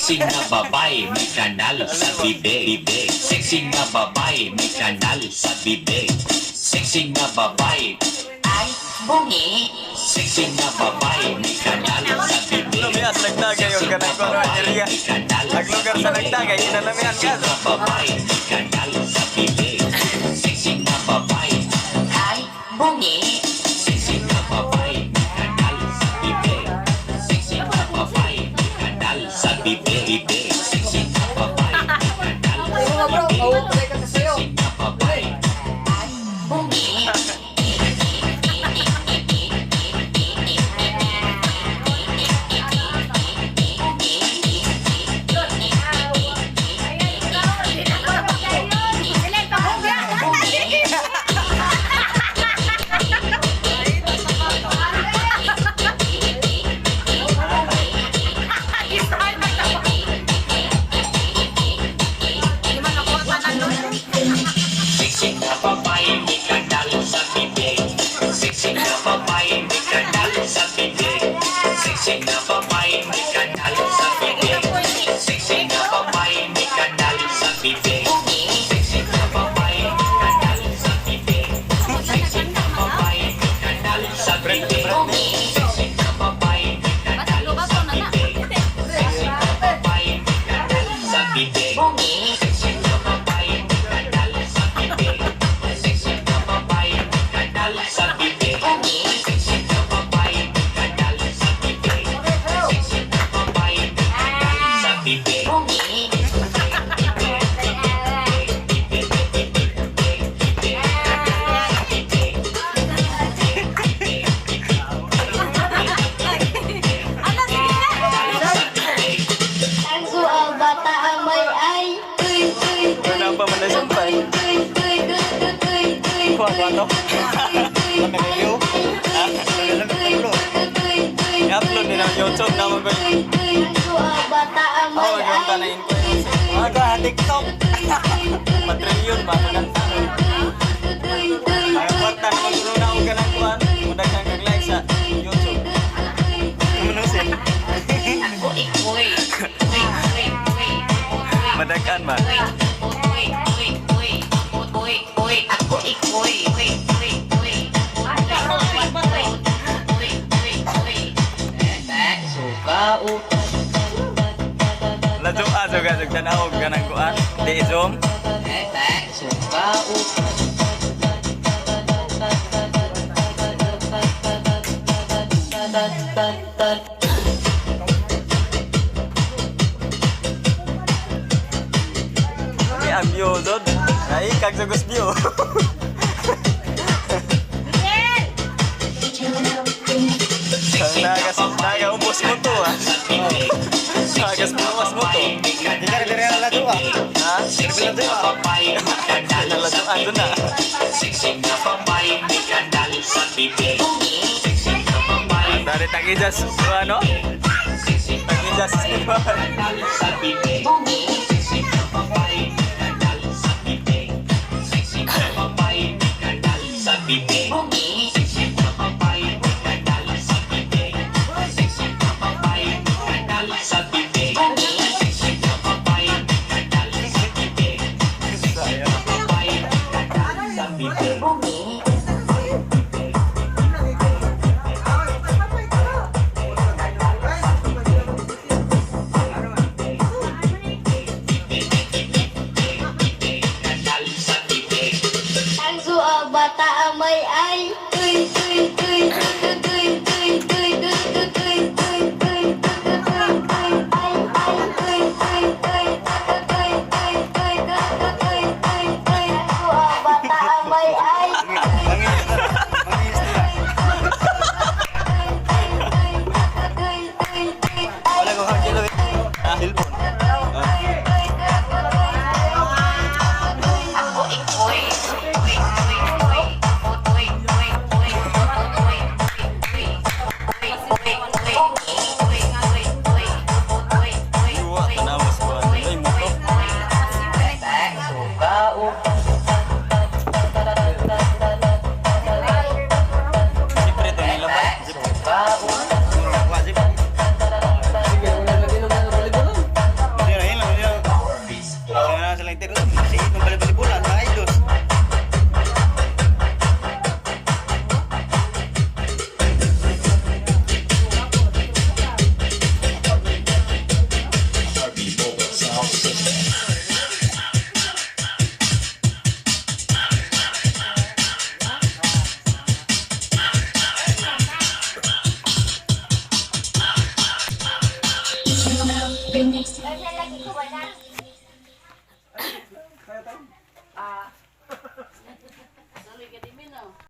Sexy na babae, may kanal sa bibig. Sexy na babae, may kanal sa bibig. Sexy na babae, ay bungi. sexy na babae, may kanal sa bibig. Lumias nagtagay yung kanang ko na area. Ang lugar sa nagtagay, kinalamihan ka. Sexy na babae, may kanal sa bibig. Sexy na babae, Ay bungi. sexy na babae, may kanal sa bibig. Sexy na babae, may kanal sa bibig. Sexy na babae, may kanal sa bibig. Sexy na babae. Ay bungi. Sexy na babae, may kanal sa bibig. Sexy na babae, may kanal sa bibig. Sexy na babae, may kanal sa bibig. Sexy na babae, may kanal sa bibig. Sexy na babae, may kanal sa bibig. Sexy na babae, may kanal sa bibig. Sexy na babae, may kanal sa bibig. Sexy na babae, may kanal sa bibig. Bungi. Sexy na babae, may kanal sa bibig. Sexy na babae, may kanal sa bibig. Sexy na babae, may kanal sa bibig. Sexy na babae, may kanal sa bibig. Bungi. Ang sual bata ang may ay tuy tuy tuy Wala pa man na sampay. tuy tuy tuy tuy tuy Kuha ko ato. Pamilyo. Ha? I-upload din ang YouTube na mag ang sual bata ang may Oh, yung tanayin ko yun. Mga TikTok. Matrilyon ba? Ang kwarta na magulong na ako ganang kuhan. Mudag kang kag-like sa YouTube. Manusin. Uy. Madagan ba? Ako ikoy. Lazong aso ka sa tanawag ka ng kuhan. Di zoom. May ang view doon. Ay, kagsagus view. Nagaubos mo to ah. Nagaspumas mo to. Hindi ka rin ang lado ah. Ha? Sexy na babae, may kanal sa Naladuan doon na. bibig. Sexy na babae, may kanal sa bibig. Sexy na babae, Dari tag-ijas. Ano? sexy na Tag-ijas. kanal sa bibig. Sexy na babae, may kanal sa bibig. Sexy na babae, may kanal sa bibig. Sexy na babae, may kanal sa bibig. Sexy na babae, may kanal sa bibig. Sexy na babae, may kanal sa bibig. Sexy na babae, may kanal sa bibig. Kanal sa bibig. ang sual bata ang may ay tuy tuy tuy tuy tuy tuy tuy tuy tuy tuy tuy Wala ko hangilo eh. Ah, hilpon. Ako ikoy. Yuwa, tanawas ko. Ay, muto. Siyempre, ito nila ba? Wajib. Kasi lagi ko wala.